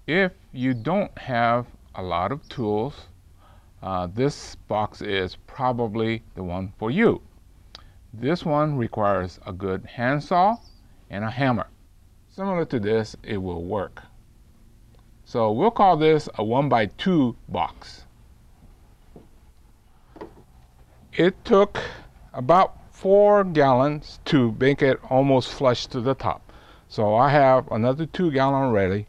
If you don't have a lot of tools, this box is probably the one for you. This one requires a good handsaw and a hammer. Similar to this, it will work. So we'll call this a 1'X2 box. It took about 4 gallons to make it almost flush to the top. So I have another 2 gallons ready,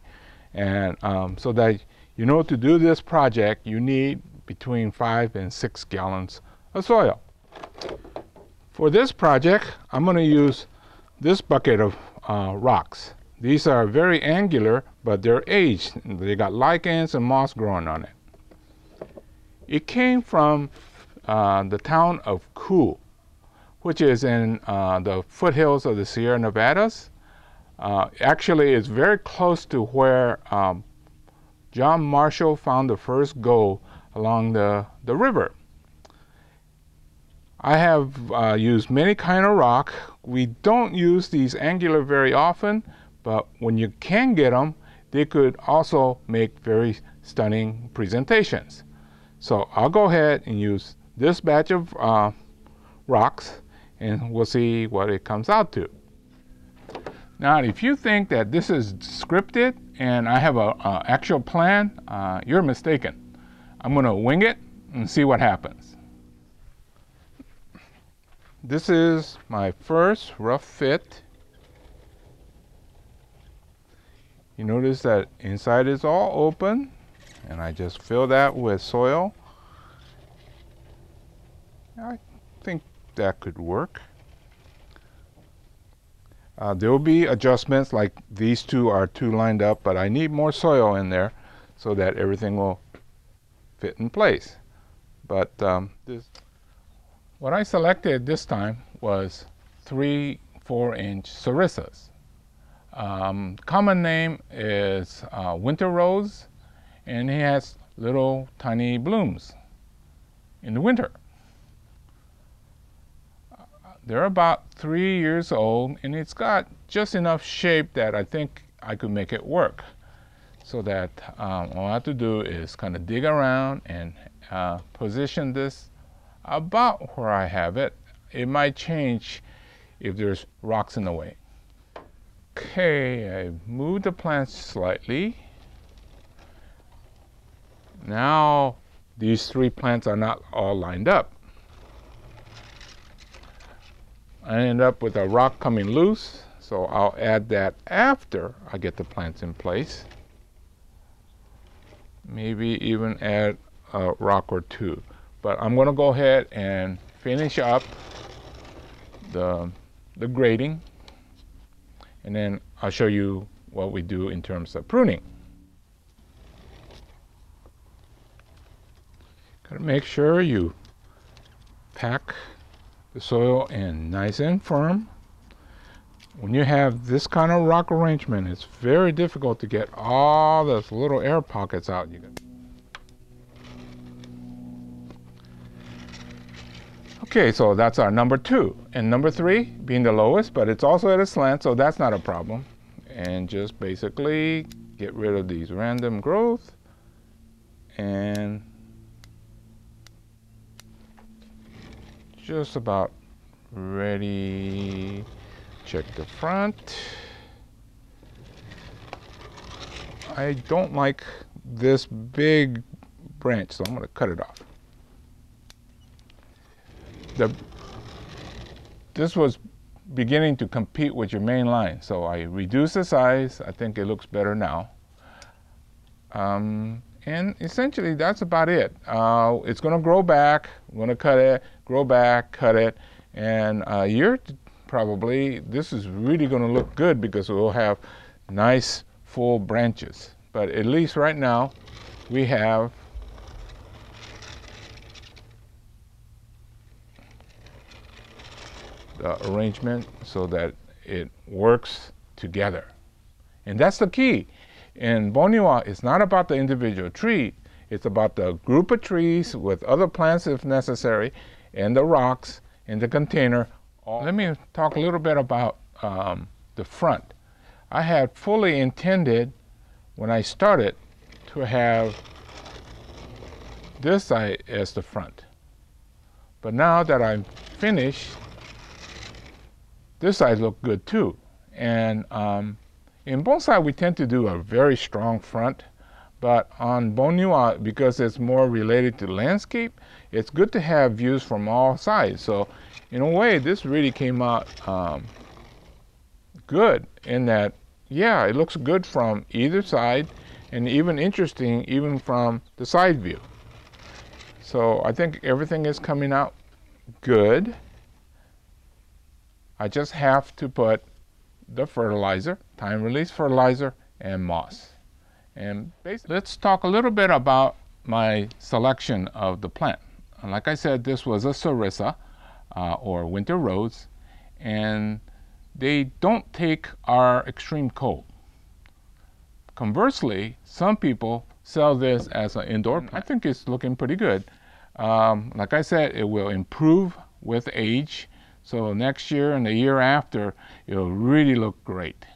and so that you know, to do this project you need between 5 and 6 gallons of soil. For this project I'm going to use this bucket of rocks. These are very angular, but they're aged. They got lichens and moss growing on it. It came from the town of Cool, which is in the foothills of the Sierra Nevadas. Actually, it's very close to where John Marshall found the first gold along the river. I have used many kind of rock. We don't use these angular very often, but when you can get them, they could also make very stunning presentations. So I'll go ahead and use this batch of rocks, and we'll see what it comes out to. Now, if you think that this is scripted and I have an actual plan, you're mistaken. I'm going to wing it and see what happens. This is my first rough fit. You notice that inside is all open, and I just fill that with soil. I think that could work. There will be adjustments, like these two are too lined up, but I need more soil in there so that everything will fit in place. But what I selected this time was 3 4-inch sarissas. Common name is winter rose, and it has little tiny blooms in the winter. They're about 3 years old, and it's got just enough shape that I think I could make it work. So that all I have to do is kind of dig around and position this about where I have it. It might change if there's rocks in the way. Okay, I moved the plants slightly. Now these 3 plants are not all lined up. I end up with a rock coming loose, so I'll add that after I get the plants in place. Maybe even add a rock or 2. But I'm going to go ahead and finish up the grading, and then I'll show you what we do in terms of pruning. Gotta make sure you pack the soil in nice and firm. When you have this kind of rock arrangement, it's very difficult to get all those little air pockets out. Okay, so that's our number 2. And number 3 being the lowest, but it's also at a slant, so that's not a problem. And just basically get rid of these random growth and just about ready. Check the front. I don't like this big branch, so I'm going to cut it off. This was beginning to compete with your main line, so I reduced the size. I think it looks better now. And essentially that's about it. It's going to grow back. I'm going to cut it, grow back, cut it, and probably this is really going to look good because we'll have nice full branches. But at least right now we have the arrangement so that it works together. And that's the key. In Bonniwa, it's not about the individual tree. It's about the group of trees with other plants if necessary, and the rocks in the container. Let me talk a little bit about the front. I had fully intended when I started to have this side as the front. But now that I'm finished, this side looks good too. And in bonsai, we tend to do a very strong front. But on Bonniwa, because it's more related to landscape, it's good to have views from all sides. So in a way, this really came out good in that, yeah, it looks good from either side, and even interesting even from the side view. So I think everything is coming out good. I just have to put the fertilizer, time-release fertilizer, and moss. And basically, let's talk a little bit about my selection of the plant. And like I said, this was a Sarissa, or winter rose, and they don't take our extreme cold. Conversely, some people sell this as an indoor plant. I think it's looking pretty good. Like I said, it will improve with age. So next year and the year after, it'll really look great.